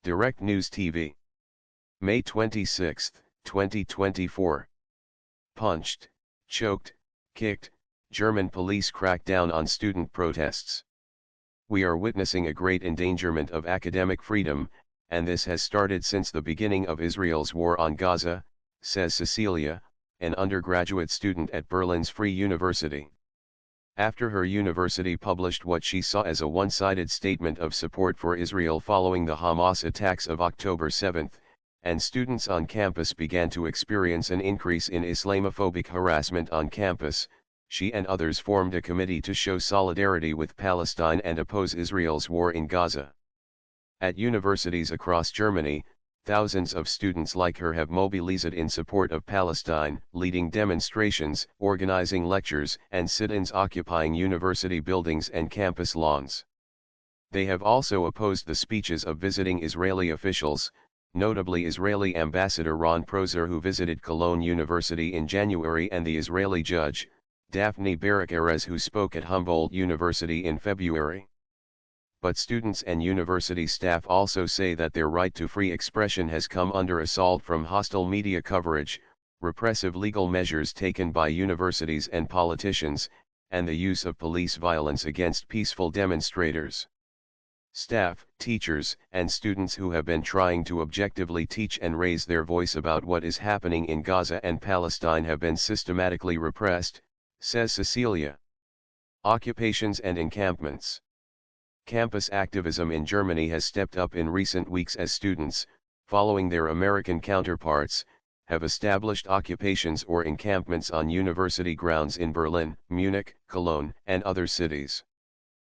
Direct News TV. May 26, 2024. Punched, choked, kicked, German police crack down on student protests. We are witnessing a great endangerment of academic freedom, and this has started since the beginning of Israel's war on Gaza, says Cecilia, an undergraduate student at Berlin's Free University. After her university published what she saw as a one-sided statement of support for Israel following the Hamas attacks of October 7, and students on campus began to experience an increase in Islamophobic harassment on campus, she and others formed a committee to show solidarity with Palestine and oppose Israel's war in Gaza. At universities across Germany, thousands of students like her have mobilized in support of Palestine, leading demonstrations, organizing lectures and sit-ins occupying university buildings and campus lawns. They have also opposed the speeches of visiting Israeli officials, notably Israeli Ambassador Ron Prosor, who visited Cologne University in January, and the Israeli judge, Daphne Barak Erez, who spoke at Humboldt University in February. But students and university staff also say that their right to free expression has come under assault from hostile media coverage, repressive legal measures taken by universities and politicians, and the use of police violence against peaceful demonstrators. Staff, teachers, and students who have been trying to objectively teach and raise their voice about what is happening in Gaza and Palestine have been systematically repressed, says Cecilia. Occupations and encampments. Campus activism in Germany has stepped up in recent weeks as students, following their American counterparts, have established occupations or encampments on university grounds in Berlin, Munich, Cologne, and other cities.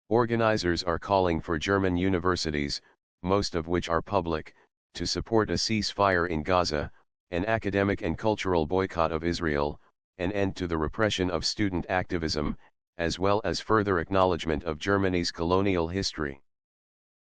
Organizers are calling for German universities, most of which are public, to support a ceasefire in Gaza, an academic and cultural boycott of Israel, an end to the repression of student activism, as well as further acknowledgement of Germany's colonial history.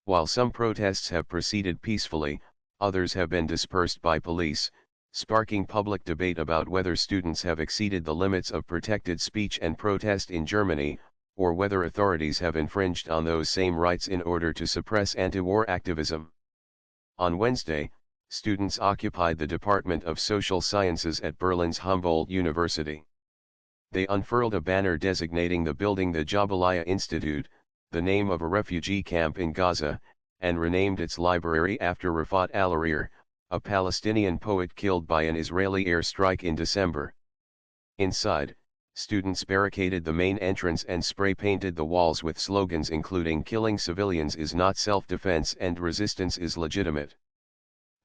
While some protests have proceeded peacefully, others have been dispersed by police, sparking public debate about whether students have exceeded the limits of protected speech and protest in Germany, or whether authorities have infringed on those same rights in order to suppress anti-war activism. On Wednesday, students occupied the Department of Social Sciences at Berlin's Humboldt University. They unfurled a banner designating the building the Jabalia Institute, the name of a refugee camp in Gaza, and renamed its library after Rafat al-Arir, a Palestinian poet killed by an Israeli airstrike in December. Inside, students barricaded the main entrance and spray-painted the walls with slogans including "Killing civilians is not self-defense" and "Resistance is legitimate."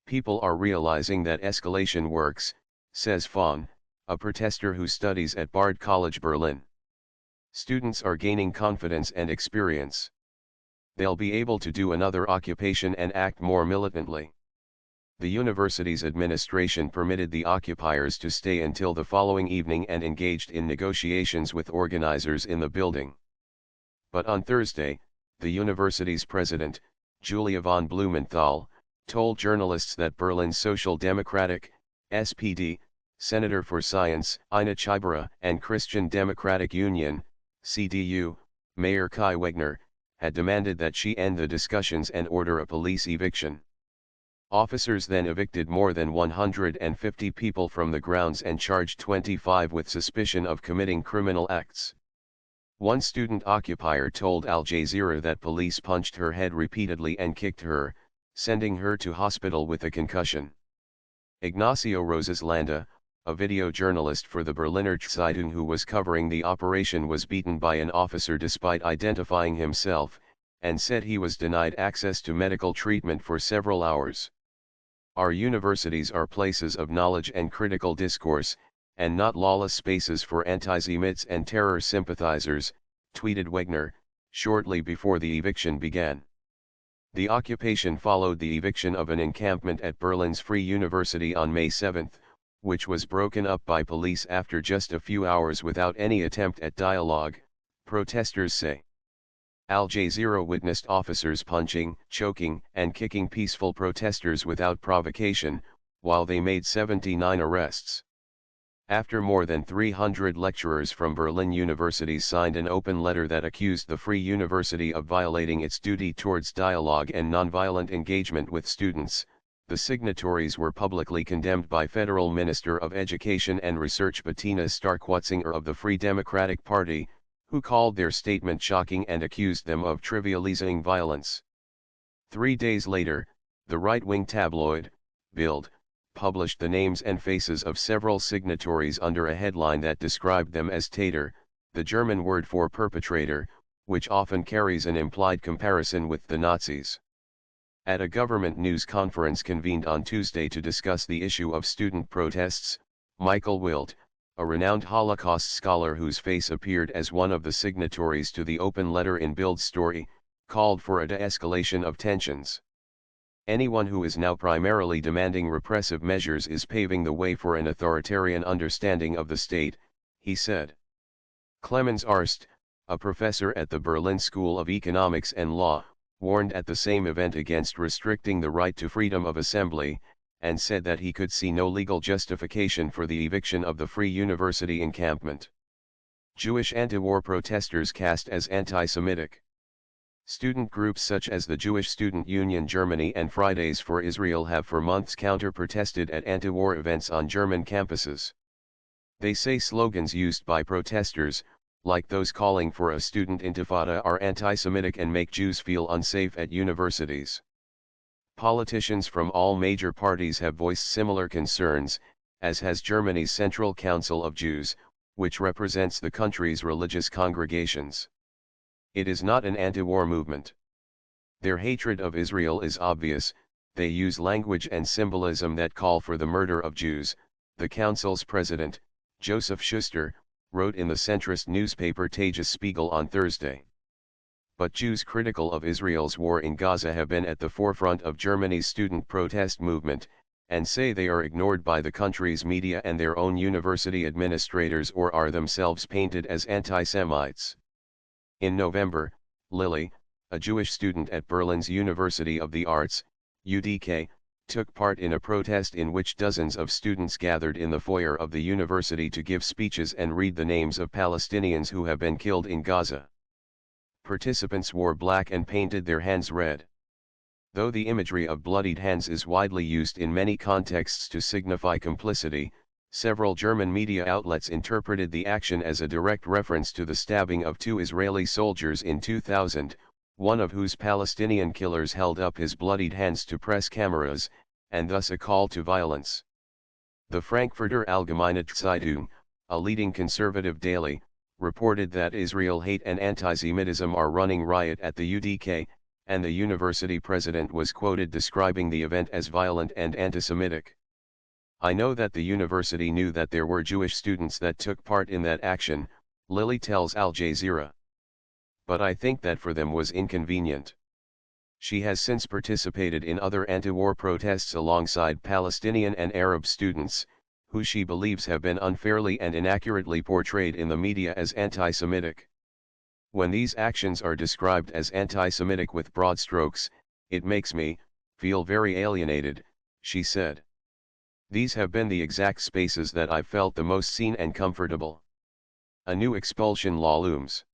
People are realizing that escalation works, says Fawn, a protester who studies at Bard College Berlin. Students are gaining confidence and experience. They'll be able to do another occupation and act more militantly. The university's administration permitted the occupiers to stay until the following evening and engaged in negotiations with organizers in the building. But on Thursday, the university's president, Julia von Blumenthal, told journalists that Berlin's Social Democratic, SPD, Senator for Science, Ina Chibara, and Christian Democratic Union, CDU, Mayor Kai Wegner, had demanded that she end the discussions and order a police eviction. Officers then evicted more than 150 people from the grounds and charged 25 with suspicion of committing criminal acts. One student occupier told Al Jazeera that police punched her head repeatedly and kicked her, sending her to hospital with a concussion. Ignacio Rosas Landa, a video journalist for the Berliner Zeitung who was covering the operation, was beaten by an officer despite identifying himself, and said he was denied access to medical treatment for several hours. Our universities are places of knowledge and critical discourse, and not lawless spaces for anti-Semites and terror sympathizers, tweeted Wegner, shortly before the eviction began. The occupation followed the eviction of an encampment at Berlin's Free University on May 7, which was broken up by police after just a few hours without any attempt at dialogue, protesters say. Al Jazeera witnessed officers punching, choking, and kicking peaceful protesters without provocation, while they made 79 arrests. After more than 300 lecturers from Berlin universities signed an open letter that accused the Free University of violating its duty towards dialogue and nonviolent engagement with students, the signatories were publicly condemned by Federal Minister of Education and Research Bettina Stark-Watzinger of the Free Democratic Party, who called their statement shocking and accused them of trivializing violence. 3 days later, the right-wing tabloid, Bild, published the names and faces of several signatories under a headline that described them as Täter, the German word for perpetrator, which often carries an implied comparison with the Nazis. At a government news conference convened on Tuesday to discuss the issue of student protests, Michael Wild, a renowned Holocaust scholar whose face appeared as one of the signatories to the open letter in Bild's story, called for a de-escalation of tensions. Anyone who is now primarily demanding repressive measures is paving the way for an authoritarian understanding of the state, he said. Clemens Arst, a professor at the Berlin School of Economics and Law, warned at the same event against restricting the right to freedom of assembly, and said that he could see no legal justification for the eviction of the Free University encampment. Jewish anti-war protesters cast as anti-Semitic. Student groups such as the Jewish Student Union Germany and Fridays for Israel have for months counter-protested at anti-war events on German campuses. They say slogans used by protesters, like those calling for a student intifada, are anti-Semitic and make Jews feel unsafe at universities. Politicians from all major parties have voiced similar concerns, as has Germany's Central Council of Jews, which represents the country's religious congregations. It is not an anti-war movement. Their hatred of Israel is obvious, they use language and symbolism that call for the murder of Jews, the council's president, Joseph Schuster, wrote in the centrist newspaper Tagesspiegel on Thursday. But Jews critical of Israel's war in Gaza have been at the forefront of Germany's student protest movement, and say they are ignored by the country's media and their own university administrators, or are themselves painted as anti-Semites. In November, Lilly, a Jewish student at Berlin's University of the Arts, UDK, took part in a protest in which dozens of students gathered in the foyer of the university to give speeches and read the names of Palestinians who have been killed in Gaza. Participants wore black and painted their hands red. Though the imagery of bloodied hands is widely used in many contexts to signify complicity, several German media outlets interpreted the action as a direct reference to the stabbing of 2 Israeli soldiers in 2000, one of whose Palestinian killers held up his bloodied hands to press cameras, and thus a call to violence. The Frankfurter Allgemeine Zeitung, a leading conservative daily, reported that Israel hate and anti-Semitism are running riot at the UDK, and the university president was quoted describing the event as violent and anti-Semitic. I know that the university knew that there were Jewish students that took part in that action, Lilly tells Al Jazeera. But I think that for them was inconvenient. She has since participated in other anti-war protests alongside Palestinian and Arab students, who she believes have been unfairly and inaccurately portrayed in the media as anti-Semitic. When these actions are described as anti-Semitic with broad strokes, it makes me feel very alienated, she said. These have been the exact spaces that I've felt the most seen and comfortable. A new expulsion law looms.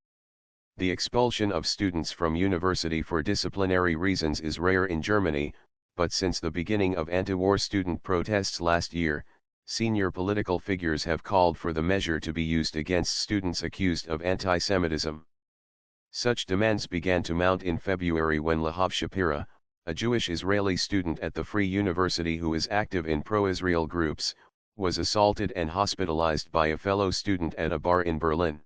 The expulsion of students from university for disciplinary reasons is rare in Germany, but since the beginning of anti-war student protests last year, senior political figures have called for the measure to be used against students accused of anti-Semitism. Such demands began to mount in February when Lahav Shapira, a Jewish Israeli student at the Free University who is active in pro-Israel groups, was assaulted and hospitalized by a fellow student at a bar in Berlin.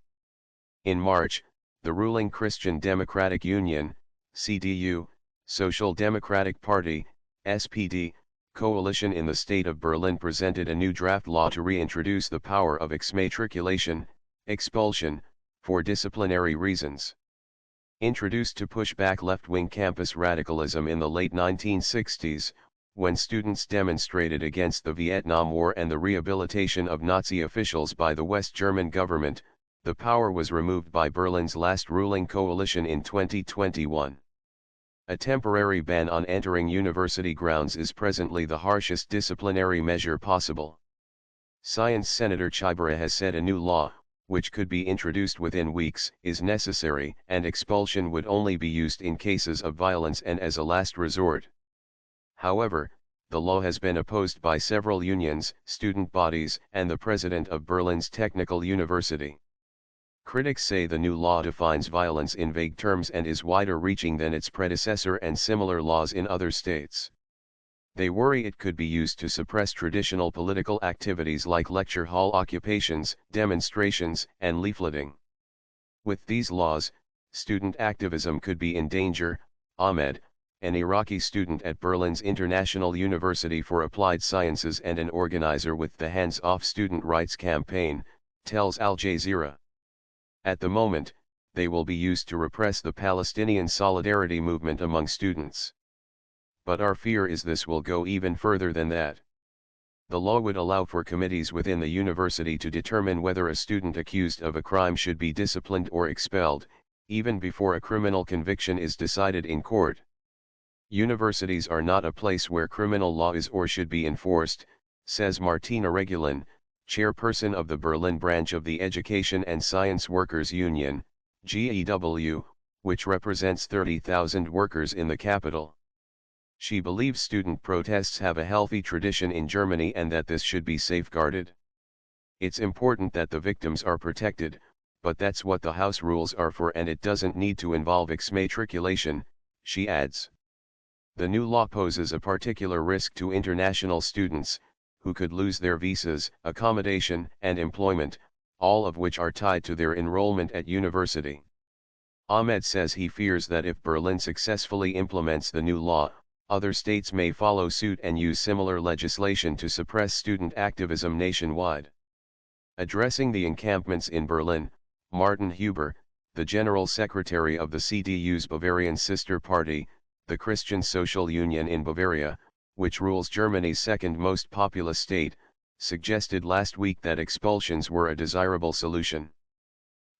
In March, the ruling Christian Democratic Union, CDU, Social Democratic Party, SPD, coalition in the state of Berlin presented a new draft law to reintroduce the power of exmatriculation, expulsion, for disciplinary reasons. Introduced to push back left-wing campus radicalism in the late 1960s, when students demonstrated against the Vietnam War and the rehabilitation of Nazi officials by the West German government, the power was removed by Berlin's last ruling coalition in 2021. A temporary ban on entering university grounds is presently the harshest disciplinary measure possible. Science Senator Chibara has said a new law, which could be introduced within weeks, is necessary, and expulsion would only be used in cases of violence and as a last resort. However, the law has been opposed by several unions, student bodies, and the president of Berlin's Technical University. Critics say the new law defines violence in vague terms and is wider-reaching than its predecessor and similar laws in other states. They worry it could be used to suppress traditional political activities like lecture hall occupations, demonstrations, and leafleting. With these laws, student activism could be in danger. Ahmed, an Iraqi student at Berlin's International University for Applied Sciences and an organizer with the Hands Off Student Rights campaign, tells Al Jazeera. At the moment, they will be used to repress the Palestinian solidarity movement among students. But our fear is this will go even further than that. The law would allow for committees within the university to determine whether a student accused of a crime should be disciplined or expelled, even before a criminal conviction is decided in court. Universities are not a place where criminal law is or should be enforced, says Martina Regulin, chairperson of the Berlin branch of the Education and Science Workers Union, GEW, which represents 30,000 workers in the capital. She believes student protests have a healthy tradition in Germany and that this should be safeguarded. It's important that the victims are protected, but that's what the house rules are for, and it doesn't need to involve exmatriculation, she adds. The new law poses a particular risk to international students, who could lose their visas, accommodation, and employment, all of which are tied to their enrollment at university. Ahmed says he fears that if Berlin successfully implements the new law, other states may follow suit and use similar legislation to suppress student activism nationwide. Addressing the encampments in Berlin, Martin Huber, the General Secretary of the CDU's Bavarian sister party, the Christian Social Union in Bavaria, which rules Germany's second most populous state, suggested last week that expulsions were a desirable solution.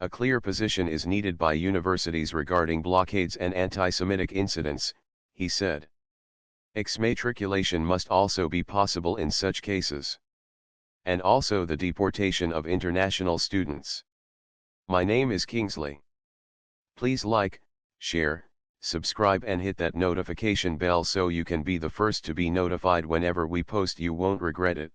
A clear position is needed by universities regarding blockades and anti-Semitic incidents, he said. Exmatriculation must also be possible in such cases. And also the deportation of international students. My name is Kingsley. Please like, share, subscribe and hit that notification bell so you can be the first to be notified whenever we post. You won't regret it.